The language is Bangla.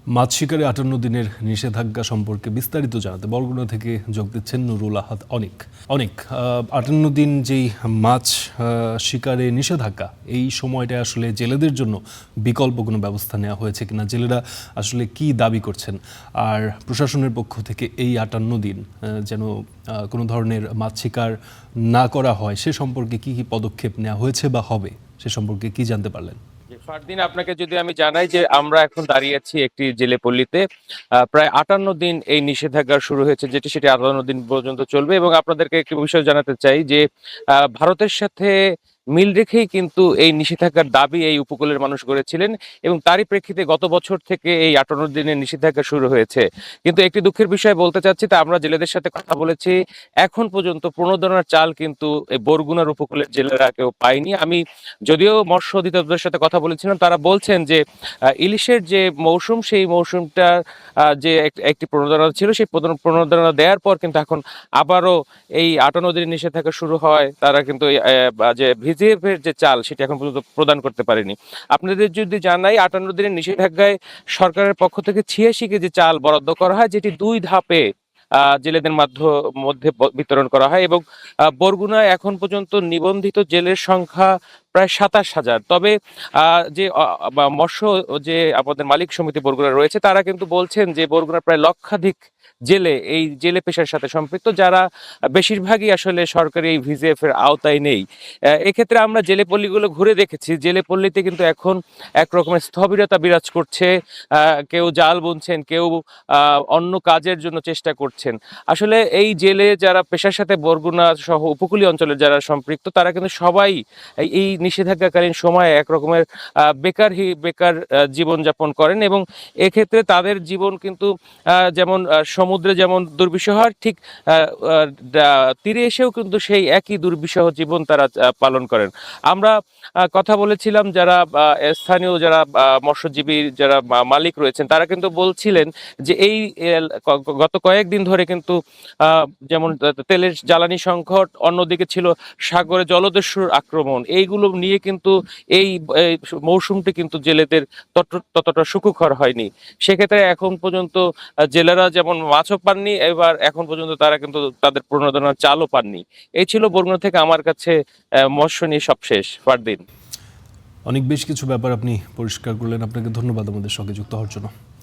মাছ শিকারে ৫৮ দিনের নিষেধাজ্ঞা সম্পর্কে বিস্তারিত জানাতে বরগুনা থেকে যোগ দিচ্ছেন নুরুল আহাদ অনিক। ৫৮ দিন যেই মাছ শিকারে নিষেধাজ্ঞা, এই সময়টা আসলে জেলেদের জন্য বিকল্প কোনো ব্যবস্থা নেওয়া হয়েছে কিনা, জেলেরা আসলে কি দাবি করছেন, আর প্রশাসনের পক্ষ থেকে এই ৫৮ দিন যেন কোনো ধরনের মাছ শিকার না করা হয় সে সম্পর্কে কি কি পদক্ষেপ নেওয়া হয়েছে বা হবে সে সম্পর্কে কি জানতে পারলেন? ফারদিন, আপনাকে যদি আমি জানাই যে আমরা এখন দাঁড়িয়ে আছি একটি জেলে পল্লীতে। প্রায় ৫৮ দিন এই নিষেধাজ্ঞা শুরু হয়েছে, সেটি ৫৮ দিন পর্যন্ত চলবে। এবং আপনাদেরকে একটি বিষয় জানাতে চাই যে ভারতের সাথে মিল রেখেই কিন্তু এই নিষেধাজ্ঞার দাবি এই উপকূলের মানুষ করেছিলেন, এবং তারই প্রেক্ষিতে গত বছর থেকে এই ৫৮ দিনের নিষেধাজ্ঞা শুরু হয়েছে। কিন্তু একটি দুঃখের বিষয় বলতে চাচ্ছি, তা আমরা জেলেদের সাথে কথা বলেছি, এখন পর্যন্ত প্রণোদনার চাল কিন্তু এই বরগুনার উপকূলের জেলেরা কেউ পায়নি। আমি যদিও মৎস্য অধিদপ্তরের সাথে কথা বলেছিলাম, তারা বলছেন যে ইলিশের যে মৌসুম, সেই মৌসুমটা যে একটি প্রণোদনা ছিল, সেই প্রণোদনা দেওয়ার পর কিন্তু এখন আবারও এই ৫৮ দিনের নিষেধাজ্ঞা শুরু হয়। তারা কিন্তু যে ভিজিএফ এর যে চাল, সেটি এখন পর্যন্ত প্রদান করতে পারেনি। আপনাদের যদি জানাই, ৫৮ দিনের নিষেধাজ্ঞায় সরকারের পক্ষ থেকে ৮৬ কেজি চাল বরাদ্দ করা হয়, যেটি ২ ধাপে জেলেদের মধ্যে বিতরণ করা হয়। এবং বরগুনায় এখন পর্যন্ত নিবন্ধিত জেলের সংখ্যা প্রায় ২৭,০০০। তবে যে মৎস্য যে আমাদের মালিক সমিতি বরগুনা রয়েছে, তারা কিন্তু বলছেন যে বরগুনার প্রায় লক্ষাধিক জেলে এই জেলে পেশার সাথে সম্পৃক্ত, যারা বেশিরভাগই আসলে সরকারি এই ভিজিএফ এর আওতায় নেই। এক্ষেত্রে আমরা জেলে পল্লীগুলো ঘুরে দেখেছি, জেলে পল্লীতে কিন্তু এখন এক রকমের স্থবিরতা বিরাজ করছে। কেউ জাল বুনছেন, কেউ অন্য কাজের জন্য চেষ্টা করছেন। আসলে এই জেলে যারা পেশার সাথে বরগুনা সহ উপকূলীয় অঞ্চলের যারা সম্পৃক্ত, তারা কিন্তু সবাই এই নিষেধাজ্ঞাকালীন সময়ে এক রকমের বেকার জীবনযাপন করেন। এবং এক্ষেত্রে তাদের জীবন কিন্তু যেমন সমুদ্রে যেমন দুর্বিষহ, ঠিক তীরে এসেও কিন্তু সেই একই দুর্বিষহ জীবন তারা পালন করেন। আমরা কথা বলেছিলাম যারা স্থানীয় যারা মৎস্যজীবী যারা মালিক রয়েছেন, তারা কিন্তু বলছিলেন যে এই গত কয়েকদিন ধরে কিন্তু যেমন তেলের জ্বালানি সংকট, অন্যদিকে ছিল সাগরে জলদস্যুর আক্রমণ, এইগুলো নিয়ে কিন্তু এই মৌসুমটি কিন্তু জেলেদের ততটা সুখকর হয়নি। সেক্ষেত্রে এখন পর্যন্ত জেলেরা যেমন মাছও পাননি, এবার এখন পর্যন্ত তারা কিন্তু তাদের প্রণোদনার চালও পাননি। এই ছিল বরগুনা থেকে আমার কাছে মৎস্য নিয়ে সবশেষ। ফারদিন, অনেক বেশ কিছু ব্যাপার আপনি পরিষ্কার করলেন, আপনাকে ধন্যবাদ আমাদের সঙ্গে যুক্ত হওয়ার জন্য।